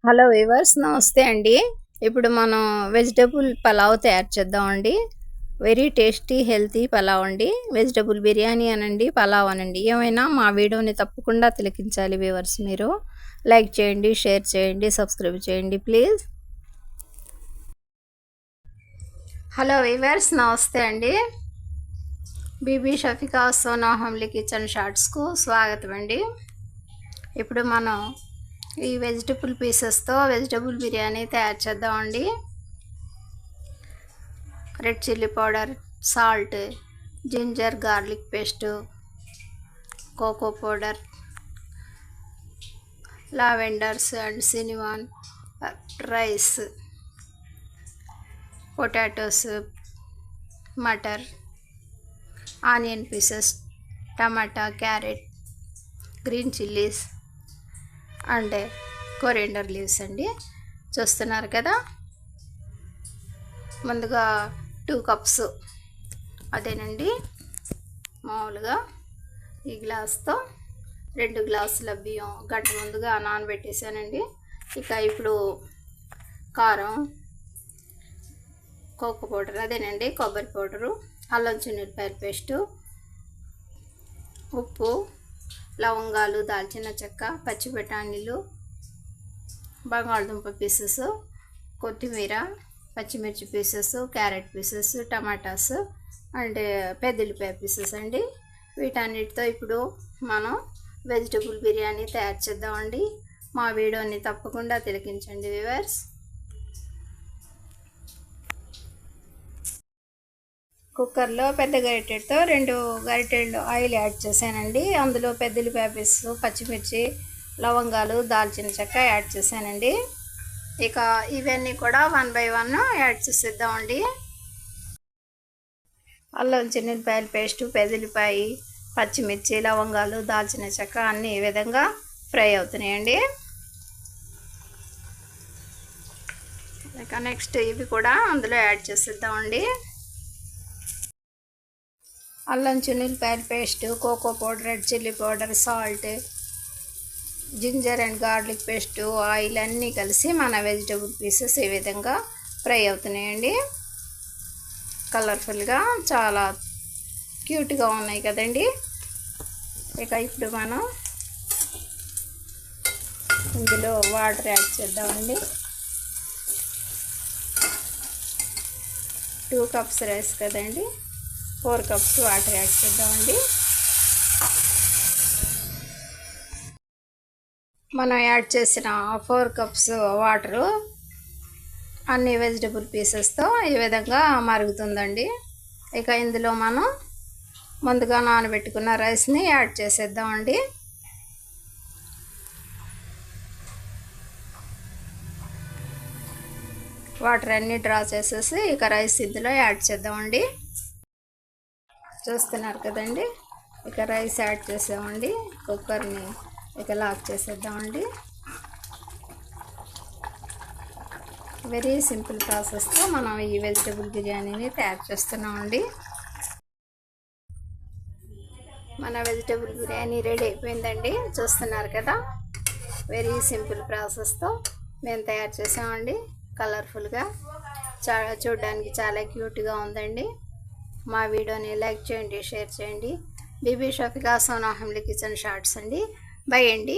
Hello viewers, నమస్తే అండి. ఇప్పుడు మనం వెజిటబుల్ పలావ్ తయారు చేద్దామండి. వెరీ టేస్టీ హెల్తీ పలావ్ అండి. వెజిటబుల్ బిర్యానీ అనండి, పలావ్ అనండి, ఏమైనా మా వీడియోని తప్పకుండా తిలకించాలి వీవర్స్. మీరు లైక్ చేయండి, షేర్ చేయండి, సబ్స్క్రైబ్ చేయండి ప్లీజ్. హలో వీవర్స్, నమస్తే అండి. బీబీ షఫికా సోనా హమ్లీ కిచెన్ షార్ట్స్కు స్వాగతం అండి. ఇప్పుడు మనం ఈ వెజిటబుల్ పీసెస్తో వెజిటబుల్ బిర్యానీ తయారు చేద్దామండి. Red chilli powder, salt, ginger garlic paste, cocoa powder, lavenders and cinnamon, rice, potatoes, మటర్, onion pieces, tomato, carrot, green chillies and coriander leaves అండి. చూస్తున్నారు కదా. ముందుగా 2 కప్స్ అదేనండి, మామూలుగా ఈ గ్లాస్తో 2 గ్లాసుల బియ్యం గంట ముందుగా నానబెట్టేసానండి. ఇప్పుడు కారం, కోకో పౌడర్ అదేనండి, కొబ్బరి పౌడరు, అల్లం చిన్నులపాయల పేస్టు, ఉప్పు, లవంగాలు, దాల్చిన చెక్క, పచ్చి బఠానీలు, బంగాళదుంప పీసెస్, కొత్తిమీర, పచ్చిమిర్చి pieces, carrot pieces, tomatoes and పెద్దలిపాయ పీసెస్ అండి. వీటన్నిటితో ఇప్పుడు మనం వెజిటబుల్ బిర్యానీ తయారు చేద్దామండి. మా వీడియోని తప్పకుండా తిలకించండి వ్యూవర్స్. కుక్కర్లో పెద్ద గరిటెతో 2 గరిటెళ్ళు ఆయిల్ యాడ్ చేశానండి. అందులో పెద్దలిపాయ పీసు, పచ్చిమిర్చి, లవంగాలు, దాల్చిన చెక్క యాడ్ చేశానండి. ఇవన్నీ కూడా 1 by 1 యాడ్ చేసేద్దామండి. అల్లం చిన్నులపాయల పేస్టు, పెద్దలిపాయ, పచ్చిమిర్చి, లవంగాలు, దాల్చిన చెక్క అన్నీ ఈ విధంగా ఫ్రై అవుతున్నాయండి. నెక్స్ట్ ఇవి కూడా అందులో యాడ్ చేసేద్దామండి. అల్లం చిన్నులపాయల paste, cocoa powder, red chilli powder, salt, ginger and garlic paste, oil అన్నీ కలిసి మన వెజిటబుల్ పీసెస్ ఈ విధంగా ఫ్రై అవుతున్నాయండి. కలర్ఫుల్గా చాలా క్యూట్గా ఉన్నాయి కదండి. ఇప్పుడు మనం ఇందులో వాటర్ యాడ్ చేద్దామండి. 2 కప్స్ రైస్ కదండి, 4 కప్స్ వాటర్ యాడ్ చేద్దామండి. మనం యాడ్ చేసిన 4 కప్స్ వాటరు అన్ని వెజిటబుల్ పీసెస్తో ఈ విధంగా మరుగుతుందండి. ఇందులో మనం ముందుగా నానబెట్టుకున్న రైస్ని యాడ్ చేసేద్దామండి. వాటర్ అన్నీ డ్రా చేసేసి రైస్ ఇందులో యాడ్ చేద్దామండి. చూస్తున్నారు కదండి. రైస్ యాడ్ చేసామండి. కుక్కర్ని లాక్ చేసేద్దామండి. వెరీ సింపుల్ ప్రాసెస్తో మనం ఈ వెజిటబుల్ బిర్యానీని తయారు చేస్తున్నామండి. మన వెజిటబుల్ బిర్యానీ రెడీ అయిపోయిందండి. చూస్తున్నారు కదా. వెరీ సింపుల్ ప్రాసెస్తో మేము తయారు చేసామండి. కలర్ఫుల్గా చూడడానికి చాలా క్యూట్గా ఉందండి. మా వీడియోని లైక్ చేయండి, షేర్ చేయండి. Bibi Shafika Sona humbly kitchen shorts అండి. బై అండి.